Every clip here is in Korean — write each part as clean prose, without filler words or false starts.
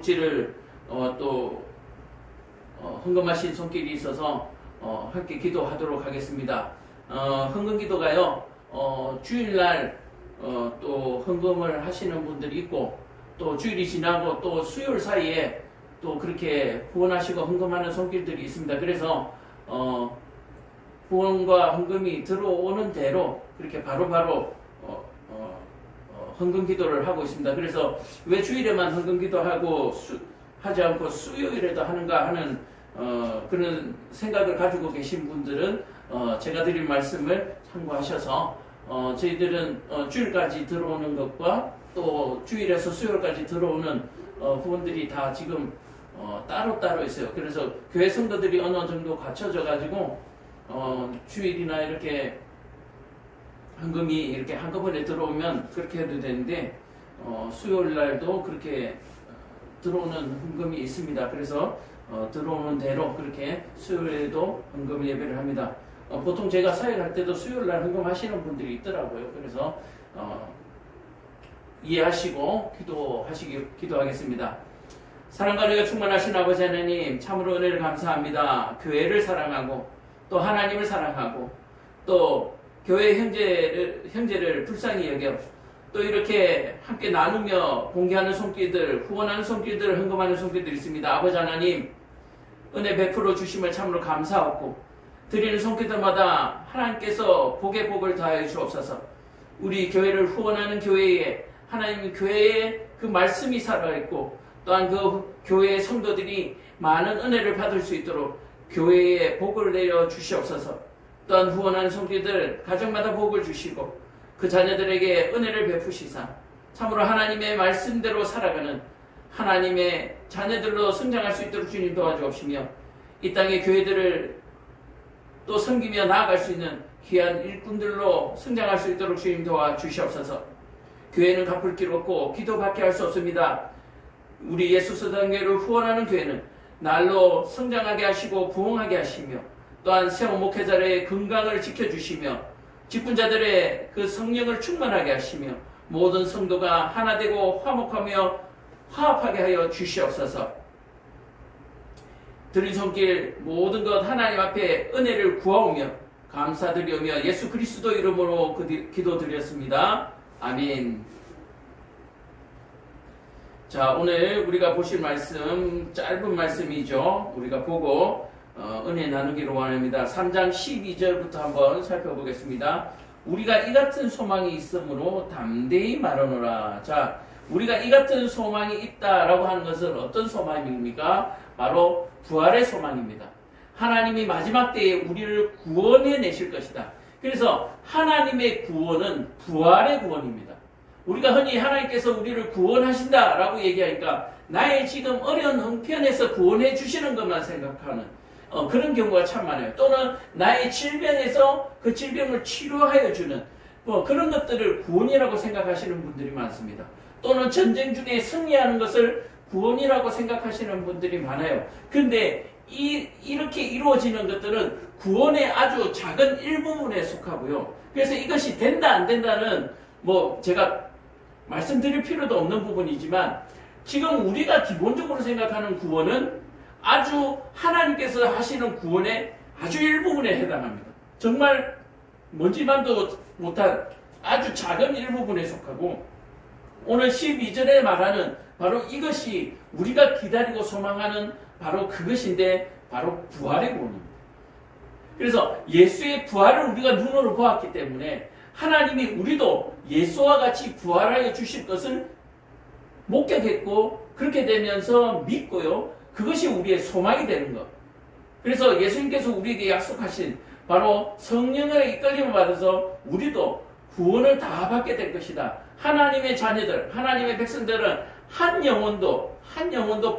묵지를 또 헌금하신 손길이 있어서 함께 기도하도록 하겠습니다. 헌금 기도가요, 주일날 또 헌금을 하시는 분들이 있고, 또 주일이 지나고 또 수요일 사이에 또 그렇게 후원하시고 헌금하는 손길들이 있습니다. 그래서 후원과 헌금이 들어오는 대로 그렇게 바로바로 헌금 기도를 하고 있습니다. 그래서 왜 주일에만 헌금 기도하고 하지 않고 수요일에도 하는가 하는 그런 생각을 가지고 계신 분들은 제가 드린 말씀을 참고하셔서 저희들은 주일까지 들어오는 것과 또 주일에서 수요일까지 들어오는 후원들이 다 지금 따로따로 있어요. 그래서 교회 성도들이 어느 정도 갖춰져 가지고 주일이나 이렇게 헌금이 이렇게 한꺼번에 들어오면 그렇게 해도 되는데 수요일 날도 그렇게 들어오는 헌금이 있습니다. 그래서 들어오는 대로 그렇게 수요일에도 헌금 예배를 합니다. 보통 제가 사역할 때도 수요일 날 헌금 하시는 분들이 있더라고요. 그래서 이해하시고 기도하겠습니다. 사랑과 은혜가 충만하신 아버지 하나님, 참으로 은혜를 감사합니다. 교회를 사랑하고 또 하나님을 사랑하고 또 교회 형제를 불쌍히 여겨 또 이렇게 함께 나누며 공개하는 손길들, 후원하는 손길들, 헌금하는 손길들이 있습니다. 아버지 하나님, 은혜 베풀어 주심을 참으로 감사하고 드리는 손길들마다 하나님께서 복의 복을 더하여 주옵소서. 우리 교회를 후원하는 교회에 하나님 교회에 그 말씀이 살아있고 또한 그 교회의 성도들이 많은 은혜를 받을 수 있도록 교회에 복을 내려 주시옵소서. 또한 후원하는 손길들 가정마다 복을 주시고 그 자녀들에게 은혜를 베푸시사 참으로 하나님의 말씀대로 살아가는 하나님의 자녀들로 성장할 수 있도록 주님 도와주옵시며 이 땅의 교회들을 또 섬기며 나아갈 수 있는 귀한 일꾼들로 성장할 수 있도록 주님 도와주시옵소서. 교회는 갚을 길 없고 기도밖에 할 수 없습니다. 우리 예수서당교회를 후원하는 교회는 날로 성장하게 하시고 부흥하게 하시며 또한 세운 목회자들의 건강을 지켜주시며 직분자들의 그 성령을 충만하게 하시며 모든 성도가 하나 되고 화목하며 화합하게 하여 주시옵소서. 드린 손길 모든 것 하나님 앞에 은혜를 구하오며 감사드리오며 예수 그리스도 이름으로 기도드렸습니다. 아멘. 자, 오늘 우리가 보실 말씀 짧은 말씀이죠. 우리가 보고 은혜 나누기로 원합니다. 3장 12절부터 한번 살펴보겠습니다. 우리가 이 같은 소망이 있으므로 담대히 말하노라. 자, 우리가 이 같은 소망이 있다라고 하는 것은 어떤 소망입니까? 바로 부활의 소망입니다. 하나님이 마지막 때에 우리를 구원해 내실 것이다. 그래서 하나님의 구원은 부활의 구원입니다. 우리가 흔히 하나님께서 우리를 구원하신다라고 얘기하니까 나의 지금 어려운 형편에서 구원해 주시는 것만 생각하는 그런 경우가 참 많아요. 또는 나의 질병에서 그 질병을 치료하여 주는 그런 것들을 구원이라고 생각하시는 분들이 많습니다. 또는 전쟁 중에 승리하는 것을 구원이라고 생각하시는 분들이 많아요. 근데 이렇게 이루어지는 것들은 구원의 아주 작은 일부분에 속하고요. 그래서 이것이 된다 안 된다는 제가 말씀드릴 필요도 없는 부분이지만 지금 우리가 기본적으로 생각하는 구원은 아주 하나님께서 하시는 구원의 아주 일부분에 해당합니다. 정말 뭔지만도 못한 아주 작은 일부분에 속하고 오늘 12절에 말하는 바로 이것이 우리가 기다리고 소망하는 바로 그것인데 바로 부활의 구원입니다. 그래서 예수의 부활을 우리가 눈으로 보았기 때문에 하나님이 우리도 예수와 같이 부활하여 주실 것을 목격했고 그렇게 되면서 믿고요. 그것이 우리의 소망이 되는 것. 그래서 예수님께서 우리에게 약속하신 바로 성령의 이끌림을 받아서 우리도 구원을 다 받게 될 것이다. 하나님의 자녀들, 하나님의 백성들은 한 영혼도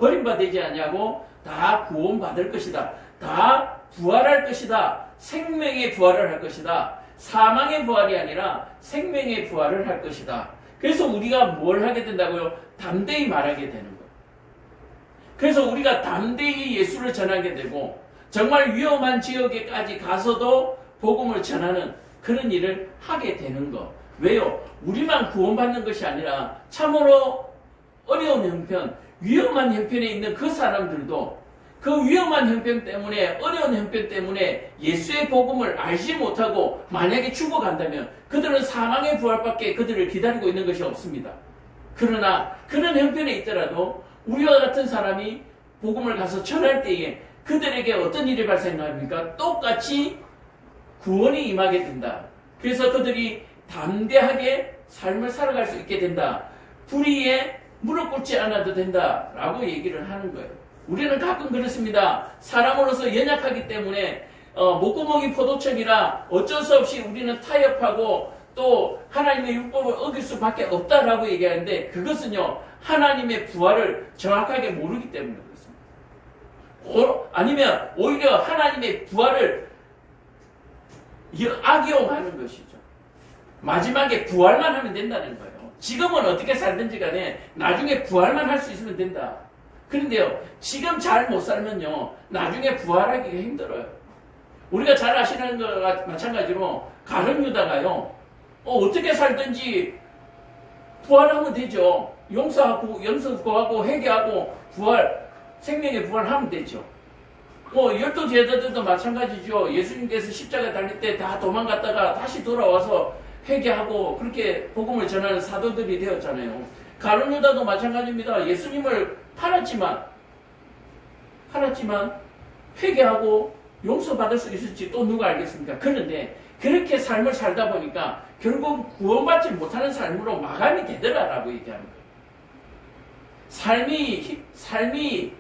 버림받지 않냐고 다 구원받을 것이다. 다 부활할 것이다. 생명의 부활을 할 것이다. 사망의 부활이 아니라 생명의 부활을 할 것이다. 그래서 우리가 뭘 하게 된다고요? 담대히 말하게 되는 거예요. 그래서 우리가 담대히 예수를 전하게 되고 정말 위험한 지역에까지 가서도 복음을 전하는 그런 일을 하게 되는 것. 왜요? 우리만 구원받는 것이 아니라 참으로 어려운 형편, 위험한 형편에 있는 그 사람들도 그 위험한 형편 때문에, 어려운 형편 때문에 예수의 복음을 알지 못하고 만약에 죽어간다면 그들은 사망의 부활밖에 그들을 기다리고 있는 것이 없습니다. 그러나 그런 형편에 있더라도 우리와 같은 사람이 복음을 가서 전할 때에 그들에게 어떤 일이 발생합니까? 똑같이 구원이 임하게 된다. 그래서 그들이 담대하게 삶을 살아갈 수 있게 된다. 불의에 무릎 꿇지 않아도 된다. 라고 얘기를 하는 거예요. 우리는 가끔 그렇습니다. 사람으로서 연약하기 때문에 목구멍이 포도청이라 어쩔 수 없이 우리는 타협하고 또 하나님의 율법을 어길 수밖에 없다라고 얘기하는데 그것은요. 하나님의 부활을 정확하게 모르기 때문에 그렇습니다. 아니면 오히려 하나님의 부활을 악용하는 것이죠. 마지막에 부활만 하면 된다는 거예요. 지금은 어떻게 살든지 간에 나중에 부활만 할 수 있으면 된다. 그런데요, 지금 잘 못 살면요, 나중에 부활하기가 힘들어요. 우리가 잘 아시는 것과 마찬가지로 가룟 유다가요, 어떻게 살든지 부활하면 되죠. 용서하고, 염소구하고, 회개하고, 부활, 생명의 부활하면 되죠. 12제자들도 마찬가지죠. 예수님께서 십자가 달릴 때 다 도망갔다가 다시 돌아와서 회개하고 그렇게 복음을 전하는 사도들이 되었잖아요. 가룟 유다도 마찬가지입니다. 예수님을 팔았지만 회개하고 용서받을 수 있을지 또 누가 알겠습니까? 그런데 그렇게 삶을 살다 보니까 결국 구원받지 못하는 삶으로 마감이 되더라라고 얘기하는 거예요. 삶이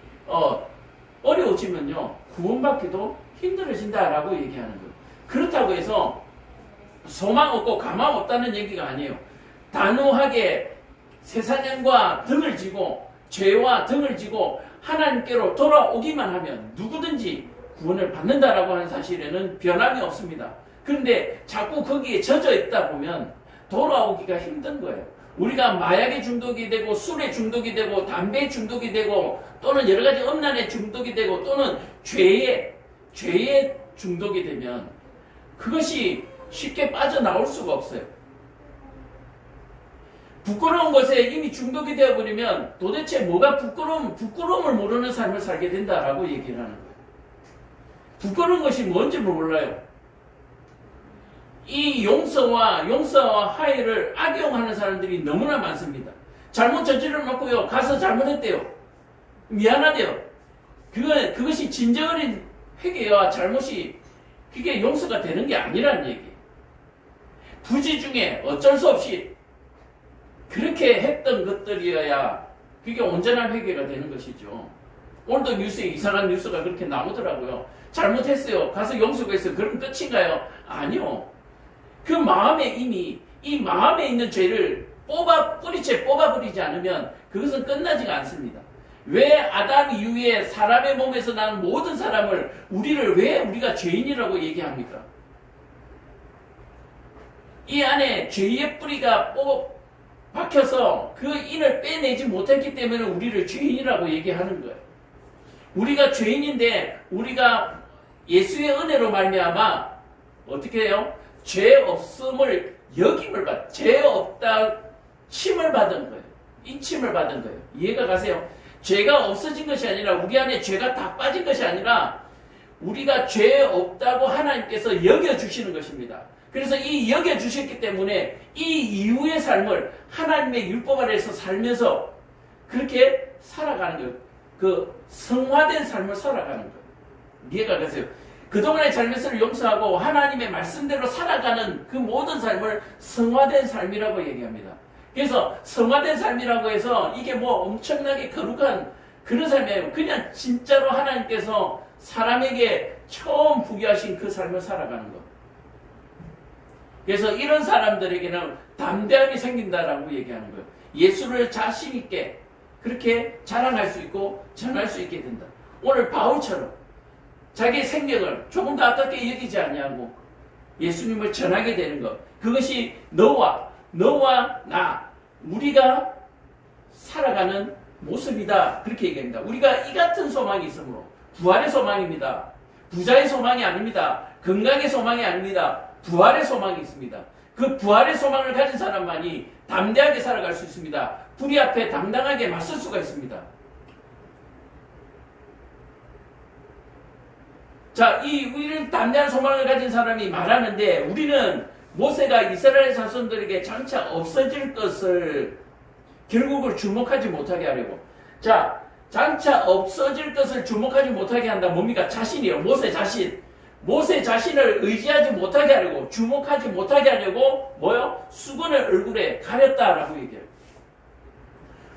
어려워지면요 구원받기도 힘들어진다라고 얘기하는 거예요. 그렇다고 해서 소망 없고 가망 없다는 얘기가 아니에요. 단호하게 세상과 등을 지고 죄와 등을 지고 하나님께로 돌아오기만 하면 누구든지 구원을 받는다라고 하는 사실에는 변함이 없습니다. 그런데 자꾸 거기에 젖어 있다 보면 돌아오기가 힘든 거예요. 우리가 마약에 중독이 되고 술에 중독이 되고 담배에 중독이 되고 또는 여러 가지 음란에 중독이 되고 또는 죄에 중독이 되면 그것이 쉽게 빠져나올 수가 없어요. 부끄러운 것에 이미 중독이 되어버리면 도대체 뭐가 부끄러움을 모르는 삶을 살게 된다라고 얘기를 하는 거예요. 부끄러운 것이 뭔지 몰라요. 이 용서와 화해를 악용하는 사람들이 너무나 많습니다. 잘못 저질러 놓고요. 가서 잘못했대요. 미안하대요. 그것이 진정한 회개와 잘못이 그게 용서가 되는 게 아니라는 얘기예요. 부지 중에 어쩔 수 없이 그렇게 했던 것들이어야 그게 온전한 회개가 되는 것이죠. 오늘도 뉴스에 이상한 뉴스가 그렇게 나오더라고요. 잘못했어요. 가서 용서했어요. 그럼 끝인가요? 아니요. 그 마음에 이미 이 마음에 있는 죄를 뿌리채 뽑아버리지 않으면 그것은 끝나지가 않습니다. 왜 아담 이후에 사람의 몸에서 난 모든 사람을 왜 우리가 죄인이라고 얘기합니까? 이 안에 죄의 뿌리가 박혀서 그 인을 빼내지 못했기 때문에 우리를 죄인이라고 얘기하는 거예요. 우리가 죄인인데 우리가 예수의 은혜로 말미암아 어떻게 해요? 죄 없음을 죄 없다 침을 받은 거예요. 인침을 받은 거예요. 이해가 가세요? 죄가 없어진 것이 아니라 우리 안에 죄가 다 빠진 것이 아니라 우리가 죄 없다고 하나님께서 여겨주시는 것입니다. 그래서 이 여겨주셨기 때문에 이 이후의 삶을 하나님의 율법 아래에서 살면서 그렇게 살아가는 거예요. 그 성화된 삶을 살아가는 거예요. 이해가 가세요? 그동안의 잘못을 용서하고 하나님의 말씀대로 살아가는 그 모든 삶을 성화된 삶이라고 얘기합니다. 그래서 성화된 삶이라고 해서 이게 뭐 엄청나게 거룩한 그런 삶이 아니고 그냥 진짜로 하나님께서 사람에게 처음 부여하신 그 삶을 살아가는 것. 그래서 이런 사람들에게는 담대함이 생긴다라고 얘기하는 거예요. 예수를 자신 있게 그렇게 자랑할 수 있고 전할 수 있게 된다. 오늘 바울처럼 자기의 생명을 조금 더 아깝게 여기지 아니하고 예수님을 전하게 되는 것. 그것이 너와 나 우리가 살아가는 모습이다. 그렇게 얘기합니다. 우리가 이 같은 소망이 있으므로 부활의 소망입니다. 부자의 소망이 아닙니다. 건강의 소망이 아닙니다. 부활의 소망이 있습니다. 그 부활의 소망을 가진 사람만이 담대하게 살아갈 수 있습니다. 불의 앞에 당당하게 맞설 수가 있습니다. 자, 우리는 담대한 소망을 가진 사람이 말하는데 우리는 모세가 이스라엘 자손들에게 장차 없어질 것을 결국을 주목하지 못하게 하려고. 자, 장차 없어질 것을 주목하지 못하게 한다. 뭡니까? 자신이요. 모세 자신. 모세 자신을 의지하지 못하게 하려고, 주목하지 못하게 하려고 뭐요? 수건을 얼굴에 가렸다라고 얘기해요.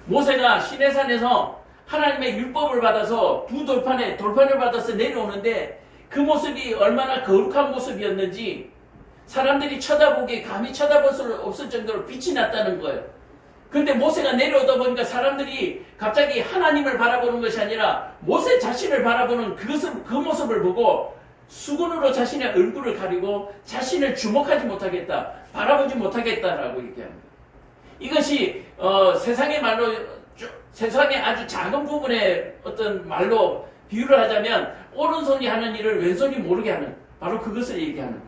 모세가 시내산에서 하나님의 율법을 받아서 두 돌판을 받아서 내려오는데 그 모습이 얼마나 거룩한 모습이었는지 사람들이 쳐다보기에 감히 쳐다볼 수 없을 정도로 빛이 났다는 거예요. 근데 모세가 내려오다 보니까 사람들이 갑자기 하나님을 바라보는 것이 아니라 모세 자신을 바라보는 그 모습을 보고 수건으로 자신의 얼굴을 가리고 자신을 주목하지 못하겠다, 바라보지 못하겠다라고 얘기합니다. 이것이 세상의 말로, 세상의 아주 작은 부분의 어떤 말로 비유를 하자면 오른손이 하는 일을 왼손이 모르게 하는, 바로 그것을 얘기하는 거예요.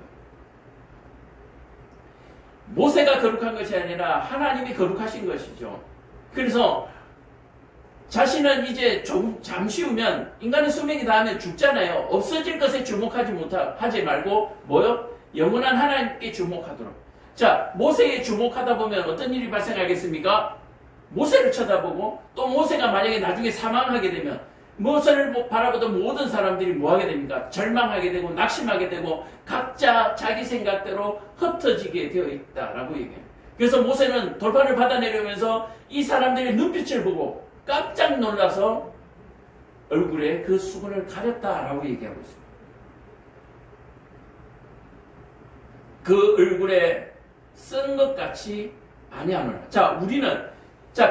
모세가 거룩한 것이 아니라 하나님이 거룩하신 것이죠. 그래서 자신은 이제 잠시 후면 인간의 수명이 닿으면 죽잖아요. 없어질 것에 주목하지 말고 뭐요? 영원한 하나님께 주목하도록. 자, 모세에 주목하다 보면 어떤 일이 발생하겠습니까? 모세를 쳐다보고 또 모세가 만약에 나중에 사망하게 되면 모세를 바라보던 모든 사람들이 뭐하게 됩니까? 절망하게 되고 낙심하게 되고 각자 자기 생각대로 흩어지게 되어 있다라고 얘기해요. 그래서 모세는 돌판을 받아내려면서 이 사람들의 눈빛을 보고 깜짝 놀라서 얼굴에 그 수건을 가렸다라고 얘기하고 있습니다. 그 얼굴에 쓴 것 같이 아니하노라.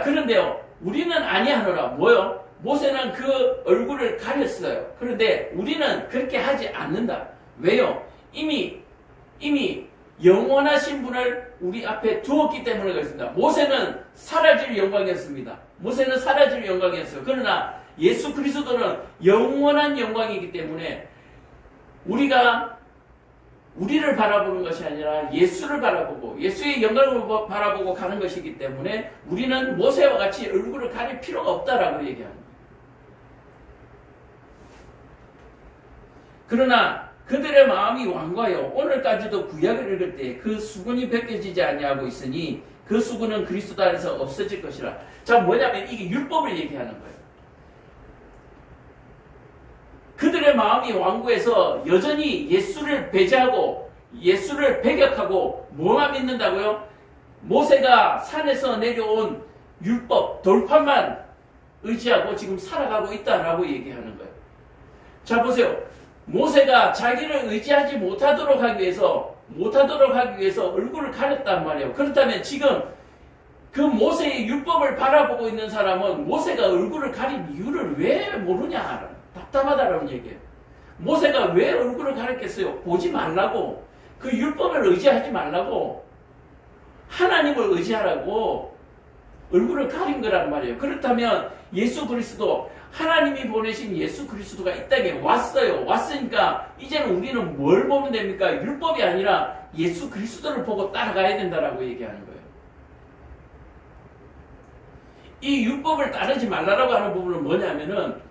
그런데요, 우리는 아니하노라. 뭐요? 모세는 그 얼굴을 가렸어요. 그런데 우리는 그렇게 하지 않는다. 왜요? 이미 영원하신 분을 우리 앞에 두었기 때문에 그렇습니다. 모세는 사라질 영광이었습니다. 모세는 사라질 영광이었어요. 그러나 예수 그리스도는 영원한 영광이기 때문에 우리를 바라보는 것이 아니라 예수를 바라보고 예수의 영광을 바라보고 가는 것이기 때문에 우리는 모세와 같이 얼굴을 가릴 필요가 없다라고 얘기합니다. 그러나 그들의 마음이 완고하여 오늘까지도 구약을 읽을 때 그 수건이 벗겨지지 아니하고 있으니 그 수건은 그리스도 안에서 없어질 것이라. 자, 뭐냐면 이게 율법을 얘기하는 거예요. 그들의 마음이 완고해서 여전히 예수를 배제하고 예수를 배격하고 뭐만 믿는다고요? 모세가 산에서 내려온 율법, 돌판만 의지하고 지금 살아가고 있다라고 얘기하는 거예요. 자, 보세요. 모세가 자기를 의지하지 못하도록 하기 위해서 얼굴을 가렸단 말이에요. 그렇다면 지금 그 모세의 율법을 바라보고 있는 사람은 모세가 얼굴을 가린 이유를 왜 모르냐? 답답하다라는 얘기예요. 모세가 왜 얼굴을 가렸겠어요? 보지 말라고. 그 율법을 의지하지 말라고. 하나님을 의지하라고 얼굴을 가린 거란 말이에요. 그렇다면 예수 그리스도, 하나님이 보내신 예수 그리스도가 이 땅에 왔어요. 왔으니까 이제는 우리는 뭘 보면 됩니까? 율법이 아니라 예수 그리스도를 보고 따라가야 된다라고 얘기하는 거예요. 이 율법을 따르지 말라고 하는 부분은 뭐냐면은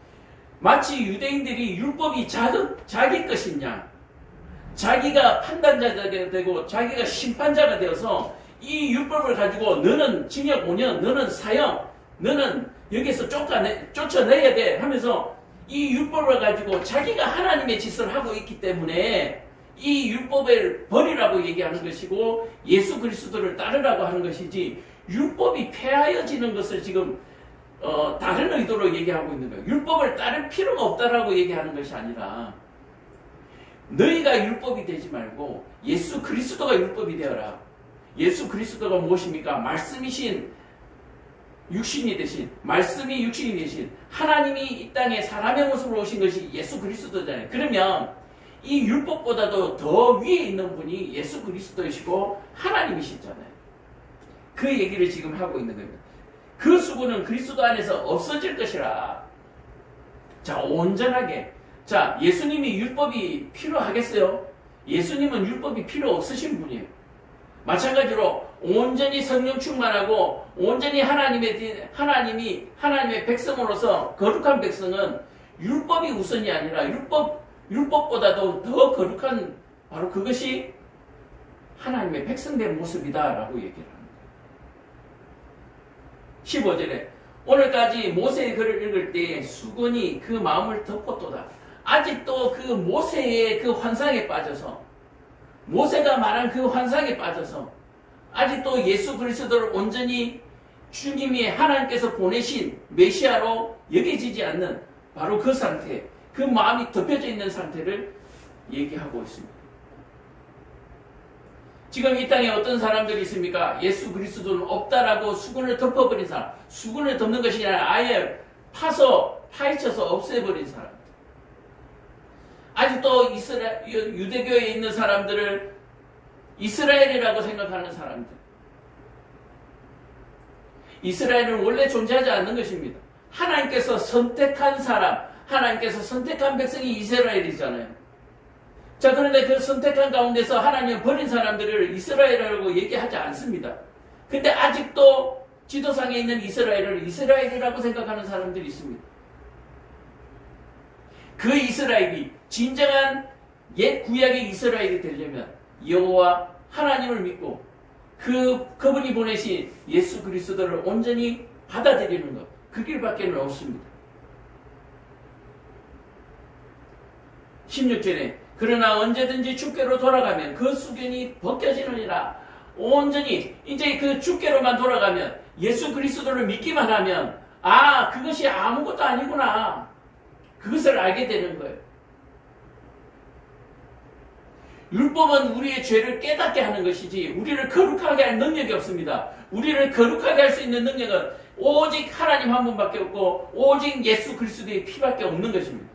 마치 유대인들이 율법이 자기 것이냐, 자기가 판단자가 되고 자기가 심판자가 되어서 이 율법을 가지고 너는 징역 5년, 너는 사형, 너는 여기서 쫓아내야 돼 하면서 이 율법을 가지고 자기가 하나님의 짓을 하고 있기 때문에 이 율법을 버리라고 얘기하는 것이고 예수 그리스도를 따르라고 하는 것이지, 율법이 폐하여지는 것을 지금 다른 의도로 얘기하고 있는 거예요. 율법을 따를 필요가 없다라고 얘기하는 것이 아니라 너희가 율법이 되지 말고 예수 그리스도가 율법이 되어라. 예수 그리스도가 무엇입니까? 말씀이신, 육신이 되신, 말씀이 육신이 되신 하나님이 이 땅에 사람의 모습으로 오신 것이 예수 그리스도잖아요. 그러면 이 율법보다도 더 위에 있는 분이 예수 그리스도이시고 하나님이시잖아요. 그 얘기를 지금 하고 있는 겁니다. 그 수고는 그리스도 안에서 없어질 것이라. 자, 온전하게. 자, 예수님이 율법이 필요하겠어요? 예수님은 율법이 필요 없으신 분이에요. 마찬가지로 온전히 성령 충만하고 온전히 하나님의 백성으로서 거룩한 백성은 율법이 우선이 아니라 율법보다도 더 거룩한 바로 그것이 하나님의 백성된 모습이다라고 얘기를 합니다. 15절에 오늘까지 모세의 글을 읽을 때 수건이 그 마음을 덮었도다. 아직도 그 모세의 그 환상에 빠져서, 모세가 말한 그 환상에 빠져서 아직도 예수 그리스도를 온전히 주님이 하나님께서 보내신 메시아로 여겨지지 않는 바로 그 상태, 그 마음이 덮여져 있는 상태를 얘기하고 있습니다. 지금 이 땅에 어떤 사람들이 있습니까? 예수 그리스도는 없다라고 수군을 덮어버린 사람, 수군을 덮는 것이 아니라 아예 파헤쳐서 없애버린 사람. 아직도 유대교에 있는 사람들을 이스라엘이라고 생각하는 사람들. 이스라엘은 원래 존재하지 않는 것입니다. 하나님께서 선택한 사람, 하나님께서 선택한 백성이 이스라엘이잖아요. 자, 그런데 그 선택한 가운데서 하나님은 버린 사람들을 이스라엘이라고 얘기하지 않습니다. 근데 아직도 지도상에 있는 이스라엘을 이스라엘이라고 생각하는 사람들이 있습니다. 그 이스라엘이 진정한 옛 구약의 이스라엘이 되려면 여호와 하나님을 믿고 그분이 보내신 예수 그리스도를 온전히 받아들이는 것, 그 길밖에 없습니다. 16절에 그러나 언제든지 주께로 돌아가면 그 수견이 벗겨지느니라. 온전히 이제 그 주께로만 돌아가면, 예수 그리스도를 믿기만 하면 그것이 아무것도 아니구나, 그것을 알게 되는 거예요. 율법은 우리의 죄를 깨닫게 하는 것이지 우리를 거룩하게 할 능력이 없습니다. 우리를 거룩하게 할 수 있는 능력은 오직 하나님 한 분밖에 없고 오직 예수 그리스도의 피밖에 없는 것입니다.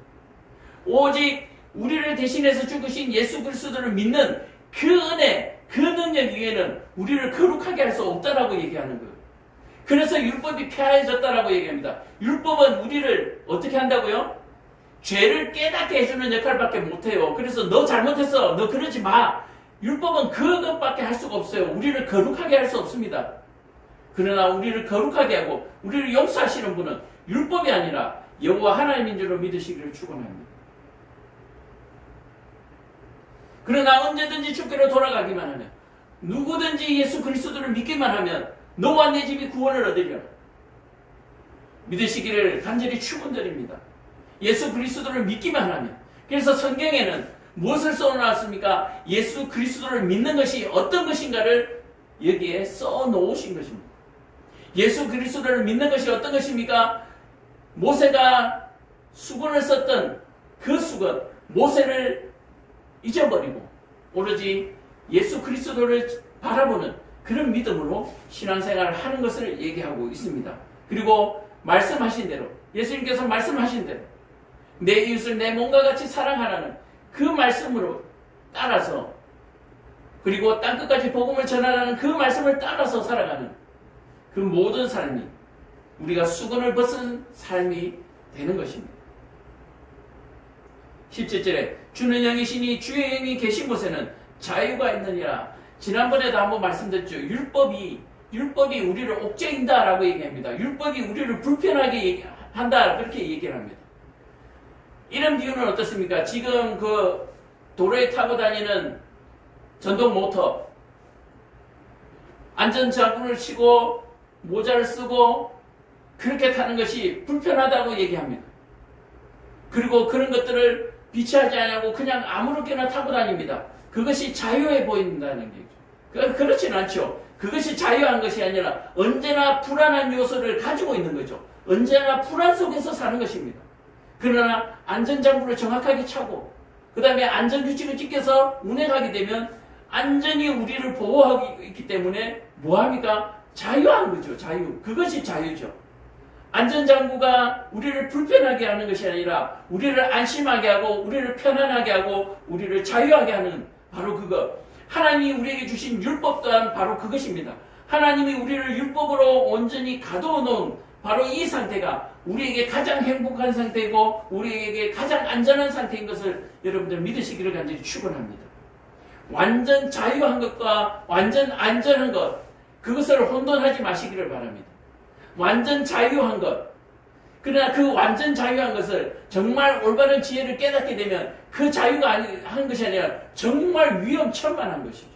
오직 우리를 대신해서 죽으신 예수 그리스도를 믿는 그 은혜, 그 능력 위에는 우리를 거룩하게 할 수 없다라고 얘기하는 거예요. 그래서 율법이 폐하해졌다라고 얘기합니다. 율법은 우리를 어떻게 한다고요? 죄를 깨닫게 해주는 역할밖에 못해요. 그래서 너 잘못했어, 너 그러지 마. 율법은 그것밖에 할 수가 없어요. 우리를 거룩하게 할 수 없습니다. 그러나 우리를 거룩하게 하고 우리를 용서하시는 분은 율법이 아니라 여호와 하나님인 줄로 믿으시기를 축원합니다. 그러나 언제든지 주께로 돌아가기만 하면, 누구든지 예수 그리스도를 믿기만 하면 너와 내 집이 구원을 얻으리라. 믿으시기를 간절히 축원드립니다. 예수 그리스도를 믿기만 하면. 그래서 성경에는 무엇을 써놓았습니까? 예수 그리스도를 믿는 것이 어떤 것인가를 여기에 써놓으신 것입니다. 예수 그리스도를 믿는 것이 어떤 것입니까? 모세가 수건을 썼던 그 수건, 모세를 잊어버리고 오로지 예수 그리스도를 바라보는 그런 믿음으로 신앙생활을 하는 것을 얘기하고 있습니다. 그리고 말씀하신 대로, 예수님께서 말씀하신 대로 내 이웃을 내 몸과 같이 사랑하라는 그 말씀으로 따라서, 그리고 땅끝까지 복음을 전하라는 그 말씀을 따라서 살아가는 그 모든 삶이 우리가 수건을 벗은 삶이 되는 것입니다. 17절에 주는 영이시니 주의 영이 계신 곳에는 자유가 있느니라. 지난번에도 한번 말씀드렸죠. 율법이 우리를 옥죄인다라고 얘기합니다. 율법이 우리를 불편하게 한다, 그렇게 얘기를 합니다. 이런 비유는 어떻습니까? 지금 그 도로에 타고 다니는 전동 모터, 안전자구를 치고 모자를 쓰고 그렇게 타는 것이 불편하다고 얘기합니다. 그리고 그런 것들을 비치하지 않고 그냥 아무렇게나 타고 다닙니다. 그것이 자유해 보인다는 얘기죠. 그렇지는 않죠. 그것이 자유한 것이 아니라 언제나 불안한 요소를 가지고 있는 거죠. 언제나 불안 속에서 사는 것입니다. 그러나 안전장구를 정확하게 차고 그 다음에 안전규칙을 지켜서 운행하게 되면 안전히 우리를 보호하고 있기 때문에 뭐합니까? 자유한 거죠. 자유. 그것이 자유죠. 안전장구가 우리를 불편하게 하는 것이 아니라 우리를 안심하게 하고 우리를 편안하게 하고 우리를 자유하게 하는 바로 그것. 하나님이 우리에게 주신 율법 또한 바로 그것입니다. 하나님이 우리를 율법으로 온전히 가두어 놓은 바로 이 상태가 우리에게 가장 행복한 상태이고 우리에게 가장 안전한 상태인 것을 여러분들 믿으시기를 간절히 축원합니다. 완전 자유한 것과 완전 안전한 것, 그것을 혼돈하지 마시기를 바랍니다. 완전 자유한 것, 그러나 그 완전 자유한 것을 정말 올바른 지혜를 깨닫게 되면 그 자유가 한 것이 아니라 정말 위험천만한 것이죠.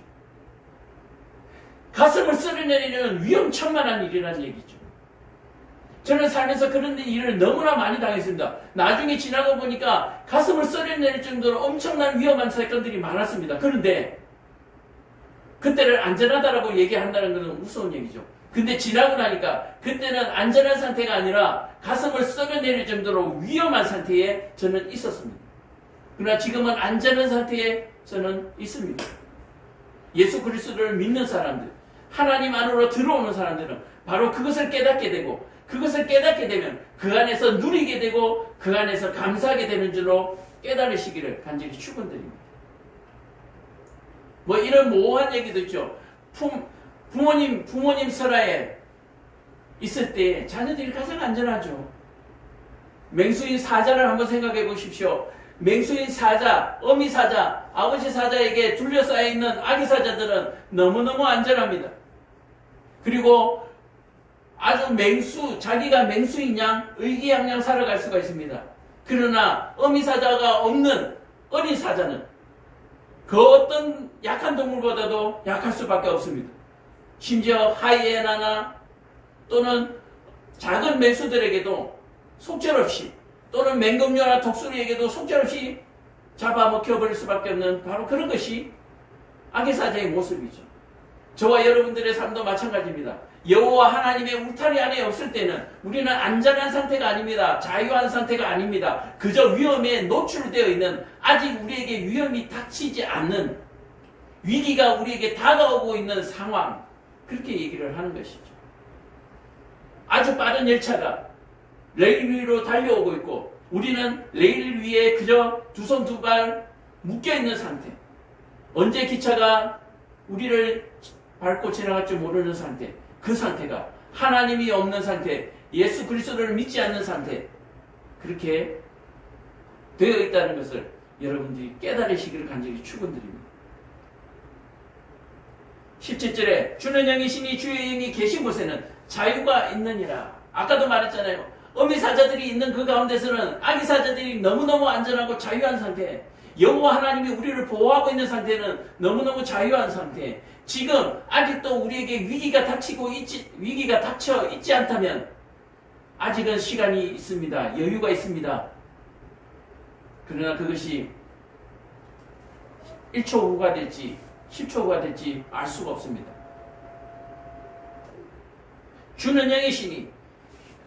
가슴을 쓸어내리는 위험천만한 일이라는 얘기죠. 저는 살면서 그런 일을 너무나 많이 당했습니다. 나중에 지나고 보니까 가슴을 쓸어내릴 정도로 엄청난 위험한 사건들이 많았습니다. 그런데 그때를 안전하다라고 얘기한다는 것은 우스운 얘기죠. 근데 지나고 나니까 그때는 안전한 상태가 아니라 가슴을 썰어내릴 정도로 위험한 상태에 저는 있었습니다. 그러나 지금은 안전한 상태에 저는 있습니다. 예수 그리스도를 믿는 사람들, 하나님 안으로 들어오는 사람들은 바로 그것을 깨닫게 되고, 그것을 깨닫게 되면 그 안에서 누리게 되고 그 안에서 감사하게 되는 줄로 깨달으시기를 간절히 축원드립니다. 뭐 이런 모호한 얘기도 있죠. 부모님 설화에 있을 때 자녀들이 가장 안전하죠. 맹수인 사자를 한번 생각해 보십시오. 맹수인 사자, 어미 사자, 아버지 사자에게 둘러싸여 있는 아기 사자들은 너무너무 안전합니다. 그리고 아주 자기가 맹수인 양 의기양양 살아갈 수가 있습니다. 그러나 어미 사자가 없는 어린 사자는 그 어떤 약한 동물보다도 약할 수밖에 없습니다. 심지어 하이에나나 또는 작은 맹수들에게도 속절없이, 또는 맹금류나 독수리에게도 속절없이 잡아먹혀버릴 수밖에 없는 바로 그런 것이 아기사자의 모습이죠. 저와 여러분들의 삶도 마찬가지입니다. 여호와 하나님의 울타리 안에 없을 때는 우리는 안전한 상태가 아닙니다. 자유한 상태가 아닙니다. 그저 위험에 노출되어 있는, 아직 우리에게 위험이 닥치지 않는, 위기가 우리에게 다가오고 있는 상황, 그렇게 얘기를 하는 것이죠. 아주 빠른 열차가 레일 위로 달려오고 있고 우리는 레일 위에 그저 두 손 두 발 묶여있는 상태, 언제 기차가 우리를 밟고 지나갈지 모르는 상태, 그 상태가 하나님이 없는 상태, 예수 그리스도를 믿지 않는 상태, 그렇게 되어 있다는 것을 여러분들이 깨달으시기를 간절히 축원드립니다. 17절에 주는 영이시니 주의 영이 계신 곳에는 자유가 있느니라. 아까도 말했잖아요. 어미 사자들이 있는 그 가운데서는 아기 사자들이 너무너무 안전하고 자유한 상태, 여호와 하나님이 우리를 보호하고 있는 상태는 너무너무 자유한 상태. 지금 아직도 우리에게 위기가 닥쳐 있지 않다면 아직은 시간이 있습니다. 여유가 있습니다. 그러나 그것이 1초 후가 될지 10초 후가 될지 알 수가 없습니다. 주는 영이시니,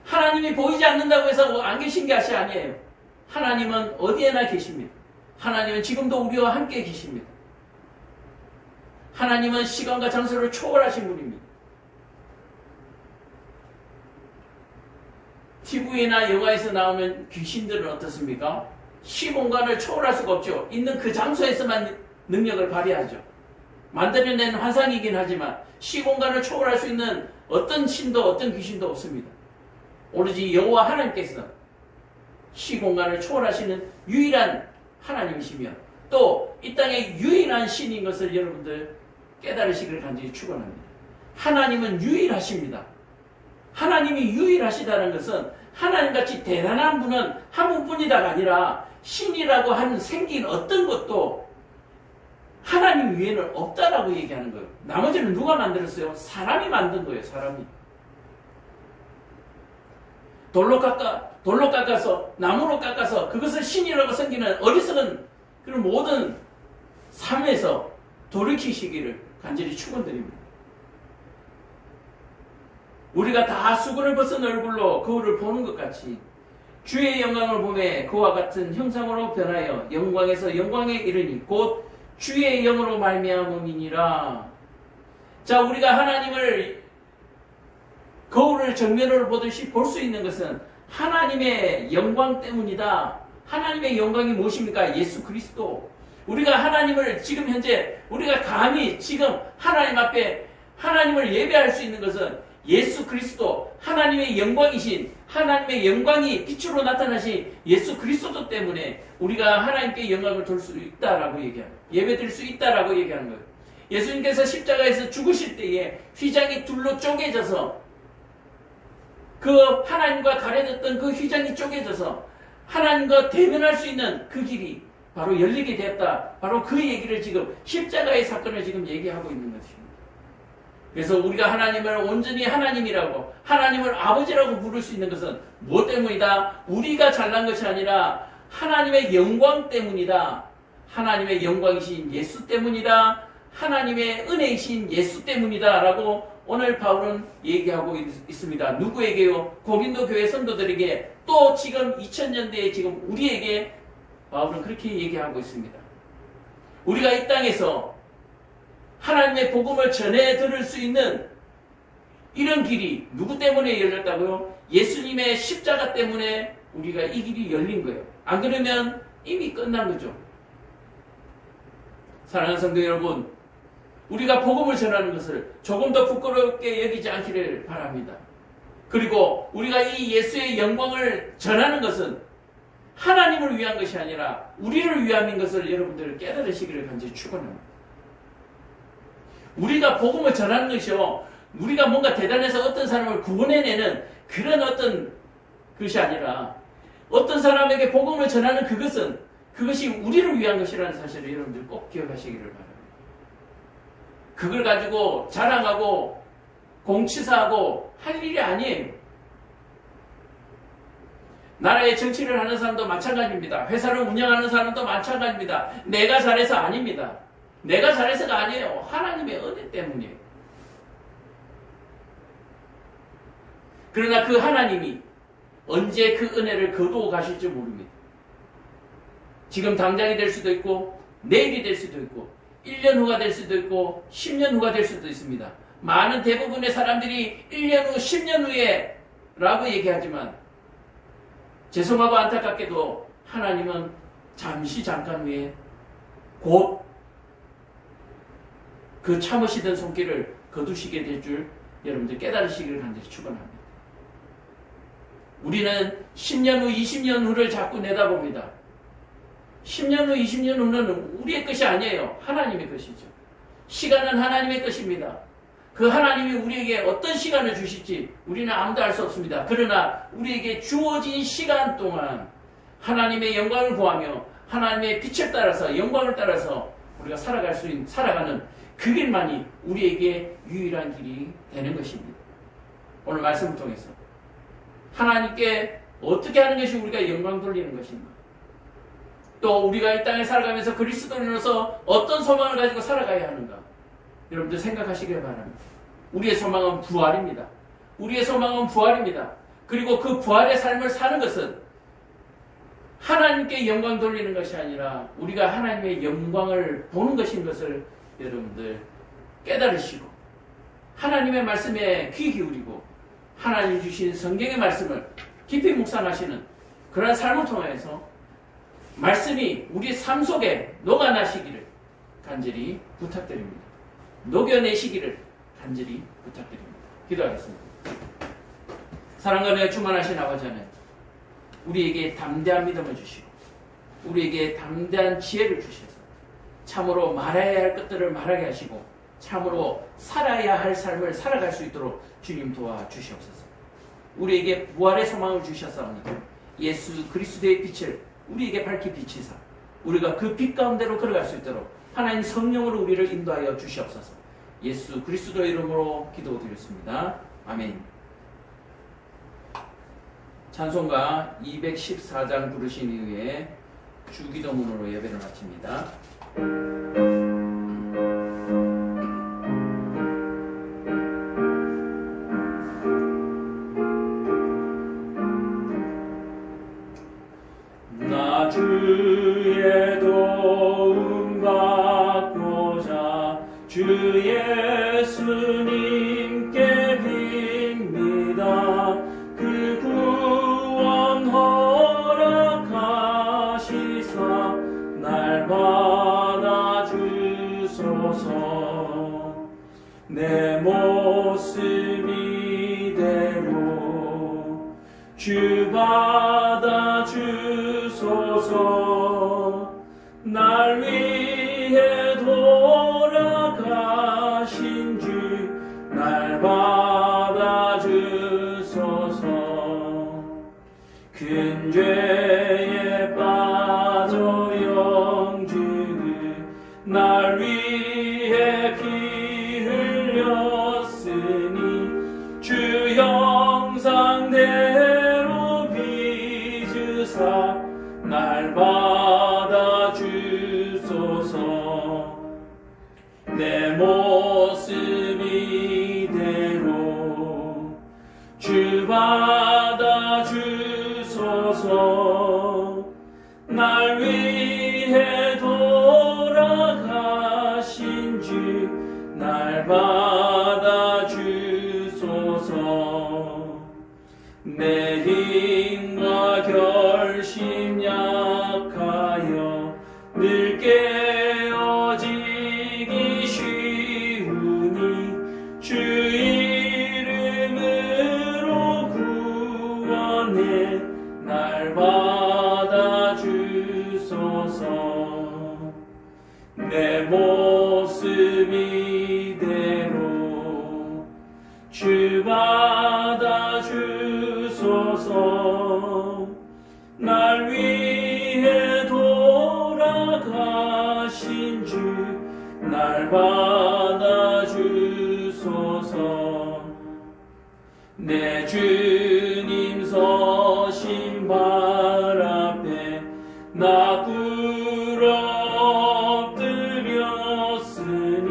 하나님이 보이지 않는다고 해서 안 계신 것이 아니에요. 하나님은 어디에나 계십니다. 하나님은 지금도 우리와 함께 계십니다. 하나님은 시간과 장소를 초월하신 분입니다. TV나 영화에서 나오는 귀신들은 어떻습니까? 시공간을 초월할 수가 없죠. 있는 그 장소에서만 능력을 발휘하죠. 만들어낸 환상이긴 하지만 시공간을 초월할 수 있는 어떤 신도 어떤 귀신도 없습니다. 오로지 여호와 하나님께서 시공간을 초월하시는 유일한 하나님이시며 또 이 땅의 유일한 신인 것을 여러분들 깨달으시기를 간절히 축원합니다. 하나님은 유일하십니다. 하나님이 유일하시다는 것은 하나님같이 대단한 분은 한 분뿐이다가 아니라 신이라고 하는 생긴 어떤 것도 하나님 위에는 없다라고 얘기하는 거예요. 나머지는 누가 만들었어요? 사람이 만든 거예요. 사람이. 돌로 깎아서 나무로 깎아서 그것을 신이라고 섬기는 어리석은 그런 모든 삶에서 돌이키시기를 간절히 축원드립니다. 우리가 다 수건을 벗은 얼굴로 거울을 보는 것 같이 주의 영광을 보매 그와 같은 형상으로 변하여 영광에서 영광에 이르니 곧 주의 영으로 말미암음이니라. 자, 우리가 하나님을 거울을 정면으로 보듯이 볼 수 있는 것은 하나님의 영광 때문이다. 하나님의 영광이 무엇입니까? 예수 그리스도. 우리가 하나님을 지금 현재 우리가 감히 지금 하나님 앞에 하나님을 예배할 수 있는 것은 예수 그리스도, 하나님의 영광이신, 하나님의 영광이 빛으로 나타나신 예수 그리스도 때문에 우리가 하나님께 영광을 돌 수 있다라고 얘기하는, 예배드릴 수 있다라고 얘기하는 거예요. 예수님께서 십자가에서 죽으실 때에 휘장이 둘로 쪼개져서 그 하나님과 가려졌던 그 휘장이 쪼개져서 하나님과 대면할 수 있는 그 길이 바로 열리게 되었다. 바로 그 얘기를 지금 십자가의 사건을 지금 얘기하고 있는 것입니다. 그래서 우리가 하나님을 온전히 하나님이라고, 하나님을 아버지라고 부를 수 있는 것은 무엇 때문이다? 우리가 잘난 것이 아니라 하나님의 영광 때문이다. 하나님의 영광이신 예수 때문이다. 하나님의 은혜이신 예수 때문이다. 라고 오늘 바울은 얘기하고 있습니다. 누구에게요? 고린도 교회 성도들에게, 또 지금 2000년대에 지금 우리에게 바울은 그렇게 얘기하고 있습니다. 우리가 이 땅에서 하나님의 복음을 전해 들을 수 있는 이런 길이 누구 때문에 열렸다고요? 예수님의 십자가 때문에 우리가 이 길이 열린 거예요. 안 그러면 이미 끝난 거죠. 사랑하는 성도 여러분, 우리가 복음을 전하는 것을 조금 더 부끄럽게 여기지 않기를 바랍니다. 그리고 우리가 이 예수의 영광을 전하는 것은 하나님을 위한 것이 아니라 우리를 위함인 것을 여러분들 깨달으시기를 간절히 축원합니다. 우리가 복음을 전하는 것이요, 우리가 뭔가 대단해서 어떤 사람을 구원해내는 그런 어떤 것이 아니라 어떤 사람에게 복음을 전하는 그것이 우리를 위한 것이라는 사실을 여러분들 꼭 기억하시기를 바랍니다. 그걸 가지고 자랑하고 공치사하고 할 일이 아니에요. 나라의 정치를 하는 사람도 마찬가지입니다. 회사를 운영하는 사람도 마찬가지입니다. 내가 잘해서 아닙니다. 내가 잘해서가 아니에요. 하나님의 은혜 때문이에요. 그러나 그 하나님이 언제 그 은혜를 거두어 가실지 모릅니다. 지금 당장이 될 수도 있고 내일이 될 수도 있고 1년 후가 될 수도 있고 10년 후가 될 수도 있습니다. 많은 대부분의 사람들이 1년 후, 10년 후에 라고 얘기하지만 죄송하고 안타깝게도 하나님은 잠깐 후에 곧 그 참으시던 손길을 거두시게 될 줄 여러분들 깨달으시기를 간절히 축원합니다. 우리는 10년 후, 20년 후를 자꾸 내다봅니다. 10년 후, 20년 후는 우리의 것이 아니에요. 하나님의 것이죠. 시간은 하나님의 것입니다. 그 하나님이 우리에게 어떤 시간을 주실지 우리는 아무도 알 수 없습니다. 그러나 우리에게 주어진 시간 동안 하나님의 영광을 구하며 하나님의 빛을 따라서, 영광을 따라서 우리가 살아가는 그 길만이 우리에게 유일한 길이 되는 것입니다. 오늘 말씀을 통해서 하나님께 어떻게 하는 것이 우리가 영광 돌리는 것인가, 또 우리가 이 땅에 살아가면서 그리스도인으로서 어떤 소망을 가지고 살아가야 하는가, 여러분들 생각하시길 바랍니다. 우리의 소망은 부활입니다. 우리의 소망은 부활입니다. 그리고 그 부활의 삶을 사는 것은 하나님께 영광 돌리는 것이 아니라 우리가 하나님의 영광을 보는 것인 것을 여러분들 깨달으시고 하나님의 말씀에 귀 기울이고 하나님 주신 성경의 말씀을 깊이 묵상하시는 그런 삶을 통해서 말씀이 우리 삶 속에 녹아나시기를 간절히 부탁드립니다. 녹여내시기를 간절히 부탁드립니다. 기도하겠습니다. 사랑과 은혜가 충만하신 아버지 하나님, 우리에게 담대한 믿음을 주시고 우리에게 담대한 지혜를 주셔서 참으로 말해야 할 것들을 말하게 하시고 참으로 살아야 할 삶을 살아갈 수 있도록 주님 도와주시옵소서. 우리에게 부활의 소망을 주셨사오니 예수 그리스도의 빛을 우리에게 밝히 비치사 우리가 그 빛 가운데로 걸어갈 수 있도록 하나님 성령으로 우리를 인도하여 주시옵소서. 예수 그리스도의 이름으로 기도드렸습니다. 아멘. 찬송가 214장 부르신 이후에 주기도문으로 예배를 마칩니다. 나 주의 도움 받고자 주 예수님께 빕니다. 그 구원 허락하시사 날 받아주소서. 내 모습 이대로 주 받아주소서. 날 위해 돌아가신 주 날 받아주소서. 죄에 빠져 영주는 날 위해 피 흘렸으니 주 형상대로 빚으사 날 받아 주소서. 내 모습 이대로 주 받아 주소서. 날 위해 돌아가신 주 날 받아 주소서. 내 힘과 결심 약하여 늘 깨어지기 쉬우니 주 이름으로 구원해 날 받아 주소서. 내 모습 이대로 주 받아 주소서. 날 위해 돌아가신 주 날 받아 주소서. 내 주님 서신 발 앞에 나 꿇어 엎드렸으니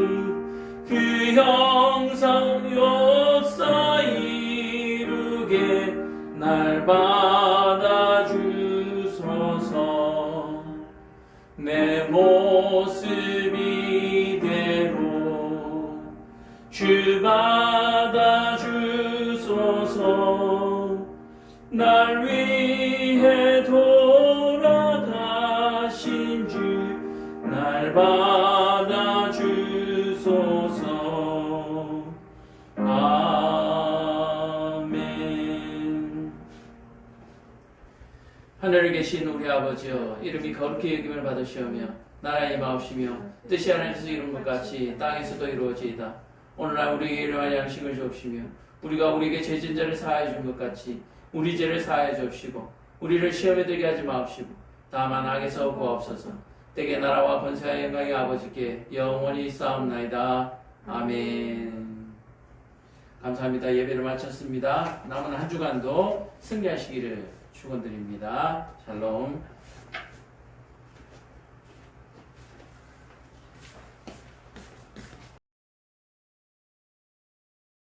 그 형상 역사 이루게 날 받아 주소서. 내 모습 이대로 주 받아 주소서. 날 위해 돌아가신 주 날 받아 주소서. 아멘. 하늘에 계신 우리 아버지여, 이름이 거룩히 여김을 받으시오며 나라의 임하옵시며 뜻이 하늘에서 이룬 것 같이 땅에서도 이루어지이다. 오늘날 우리에게 일용할 양식을 주옵시며 우리가 우리에게 죄진 자를 사하여 준 것 같이 우리 죄를 사하여 주옵시고 우리를 시험에 들게 하지 마옵시고 다만 악에서 구하옵소서. 때에 나라와 권세와 영광이 아버지께 영원히 쌓옵나이다. 아멘. 감사합니다. 예배를 마쳤습니다. 남은 한 주간도 승리하시기를 축원드립니다. 샬롬.